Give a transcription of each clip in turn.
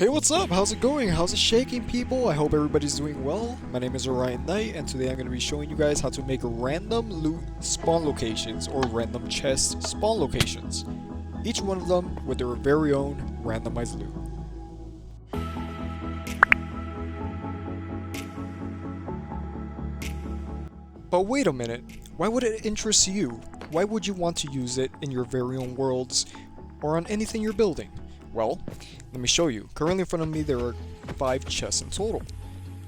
Hey, what's up? How's it going? How's it shaking, people? I hope everybody's doing well. My name is OrionNight, and today I'm going to be showing you guys how to make random loot spawn locations or random chest spawn locations. Each one of them with their very own randomized loot. But wait a minute, why would it interest you? Why would you want to use it in your very own worlds or on anything you're building? Well, let me show you. Currently in front of me there are 5 chests in total.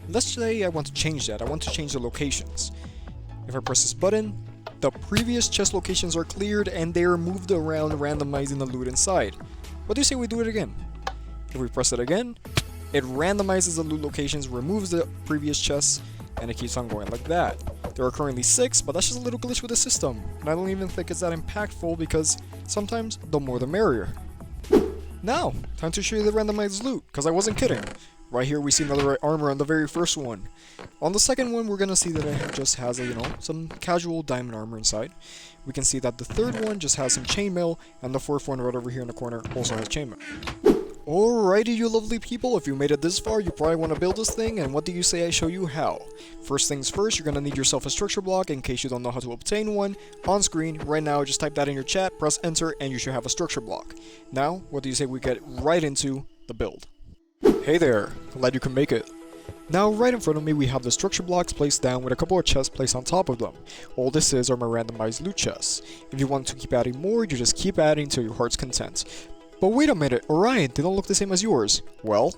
Let's say I want to change that. I want to change the locations. If I press this button, the previous chest locations are cleared and they are moved around, randomizing the loot inside. What do you say we do it again? If we press it again, it randomizes the loot locations, removes the previous chests, and it keeps on going like that. There are currently 6, but that's just a little glitch with the system, and I don't even think it's that impactful because sometimes the more the merrier. Now, time to show you the randomized loot, because I wasn't kidding. Right here we see another armor on the very first one. On the second one we're gonna see that it just has some casual diamond armor inside. We can see that the third one just has some chainmail, and the fourth one right over here in the corner also has chainmail. Alrighty, you lovely people, if you made it this far, you probably want to build this thing, and what do you say I show you how? First things first, you're going to need yourself a structure block in case you don't know how to obtain one. On screen, right now, just type that in your chat, press enter, and you should have a structure block. Now, what do you say we get right into the build? Hey there, glad you can make it. Now, right in front of me, we have the structure blocks placed down with a couple of chests placed on top of them. All this is are my randomized loot chests. If you want to keep adding more, you just keep adding till your heart's content. But wait a minute, Orion, they don't look the same as yours. Well,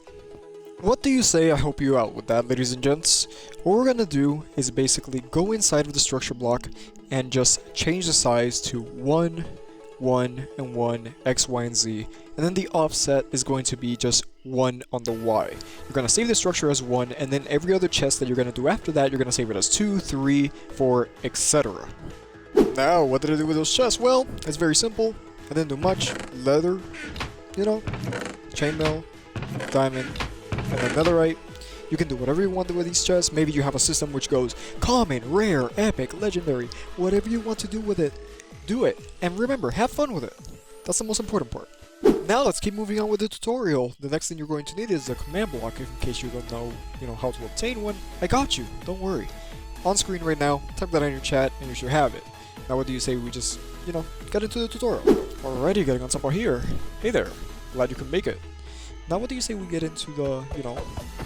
what do you say I help you out with that, ladies and gents? What we're gonna do is basically go inside of the structure block and just change the size to 1, 1, and 1, X, Y, and Z. And then the offset is going to be just 1 on the Y. You're gonna save the structure as 1, and then every other chest that you're gonna do after that, you're gonna save it as 2, 3, 4, etc. Now, what did I do with those chests? Well, it's very simple. I didn't do much. Leather, chainmail, diamond, and then netherite. You can do whatever you want with these chests. Maybe you have a system which goes common, rare, epic, legendary. Whatever you want to do with it, do it. And remember, have fun with it. That's the most important part. Now let's keep moving on with the tutorial. The next thing you're going to need is a command block in case you don't know, how to obtain one. I got you. Don't worry. On screen right now, type that in your chat and you should have it. Now what do you say we just, get into the tutorial? Alrighty, getting on top of here. Hey there, glad you can make it. Now what do you say we get into the,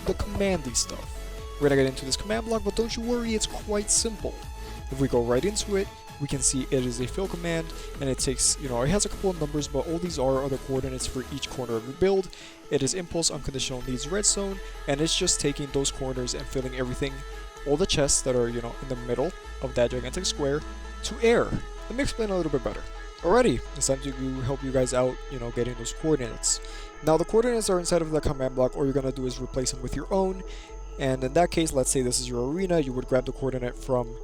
the commandy stuff? We're gonna get into this command block, but don't you worry, it's quite simple. If we go right into it, we can see it is a fill command, and it takes, it has a couple of numbers, but all these are the coordinates for each corner of your build. It is impulse, unconditional needs, redstone, and it's just taking those corners and filling everything, all the chests that are, in the middle of that gigantic square, to air. Let me explain a little bit better. Alrighty, it's time to help you guys out, getting those coordinates. Now the coordinates are inside of the command block. All you're gonna do is replace them with your own. And in that case, let's say this is your arena, you would grab the coordinate from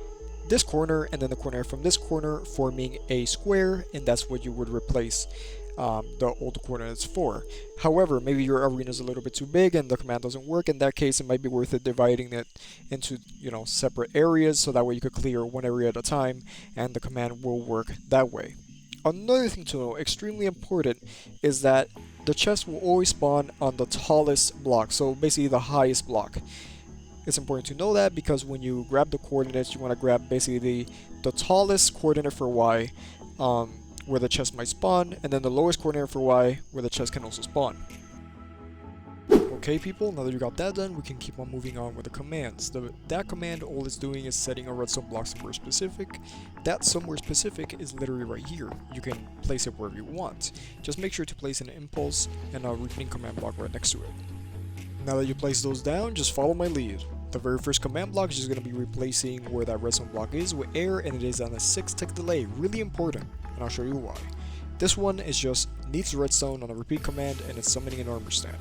this corner and then the coordinate from this corner, forming a square, and that's what you would replace the old coordinates for. However, maybe your arena is a little bit too big and the command doesn't work. In that case, it might be worth it dividing it into separate areas, so that way you could clear one area at a time and the command will work that way. Another thing to know, extremely important, is that the chest will always spawn on the tallest block, so basically the highest block. It's important to know that because when you grab the coordinates, you want to grab basically the tallest coordinate for Y, where the chest might spawn, and then the lowest coordinate for Y, where the chest can also spawn. Okay people, now that you got that done, we can keep on moving on with the commands. That command, all it's doing is setting a redstone block somewhere specific. That somewhere specific is literally right here. You can place it wherever you want. Just make sure to place an impulse and a repeating command block right next to it. Now that you place those down, just follow my lead. The very first command block is just going to be replacing where that redstone block is with air, and it is on a 6-tick delay. Really important, and I'll show you why. This one is just needs redstone on a repeat command, and it's summoning an armor stand.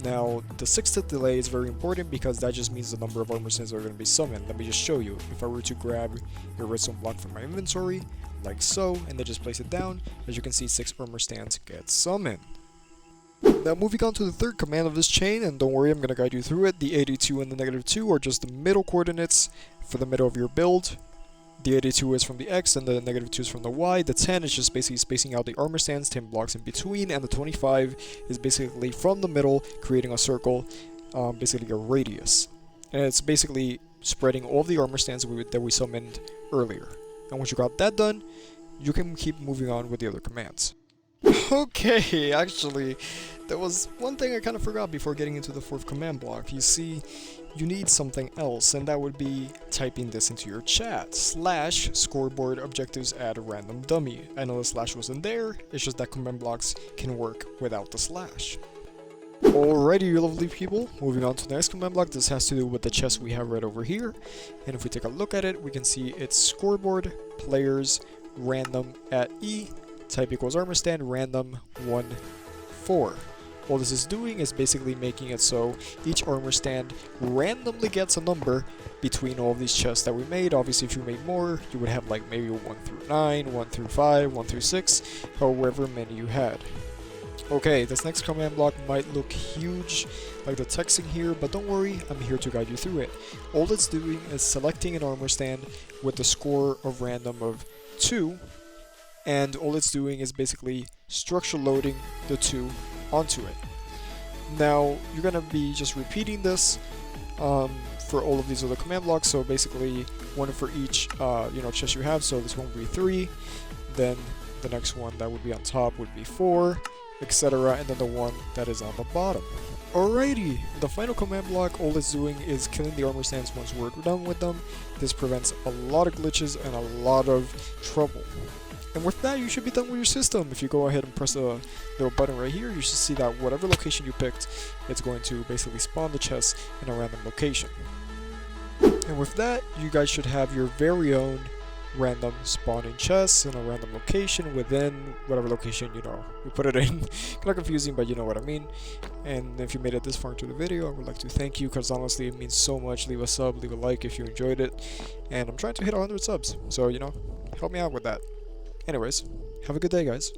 Now, the 6-tick delay is very important because that just means the number of armor stands are going to be summoned. Let me just show you. If I were to grab your redstone block from my inventory, like so, and then just place it down, as you can see, 6 armor stands get summoned. Now moving on to the third command of this chain, and don't worry, I'm going to guide you through it. The 82 and the -2 are just the middle coordinates for the middle of your build. The 82 is from the X, and the negative 2 is from the Y. The 10 is just basically spacing out the armor stands 10 blocks in between, and the 25 is basically from the middle, creating a circle, basically a radius. And it's basically spreading all the armor stands that we summoned earlier. And once you got that done, you can keep moving on with the other commands. Okay, actually, there was one thing I kind of forgot before getting into the 4th command block. You see, you need something else, and that would be typing this into your chat. / scoreboard objectives add random dummy. I know the slash wasn't there, it's just that command blocks can work without the slash. Alrighty, you lovely people, moving on to the next command block. This has to do with the chest we have right over here, and if we take a look at it, we can see it's scoreboard, players, random at E, type equals armor stand, random 1, 4. All this is doing is basically making it so each armor stand randomly gets a number between all of these chests that we made. Obviously, if you made more, you would have like maybe 1 through 9, 1 through 5, 1 through 6, however many you had. Okay, this next command block might look huge, like the texting here, but don't worry, I'm here to guide you through it. All it's doing is selecting an armor stand with the score of random of 2, and all it's doing is basically structure loading the 2 onto it. Now, you're gonna be just repeating this for all of these other command blocks, so basically one for each chest you have, so this one would be 3, then the next one that would be on top would be 4, etc., and then the one that is on the bottom. Alrighty, the final command block, all it's doing is killing the armor stands once we're done with them. This prevents a lot of glitches and a lot of trouble. And with that, you should be done with your system. If you go ahead and press the little button right here, you should see that whatever location you picked, it's going to basically spawn the chest in a random location. And with that, you guys should have your very own random spawning chests in a random location within whatever location, you put it in. Kind of confusing, but you know what I mean. And if you made it this far into the video, I would like to thank you, because honestly it means so much. Leave a sub, leave a like if you enjoyed it, and I'm trying to hit 100 subs, so help me out with that. Anyways, have a good day, guys.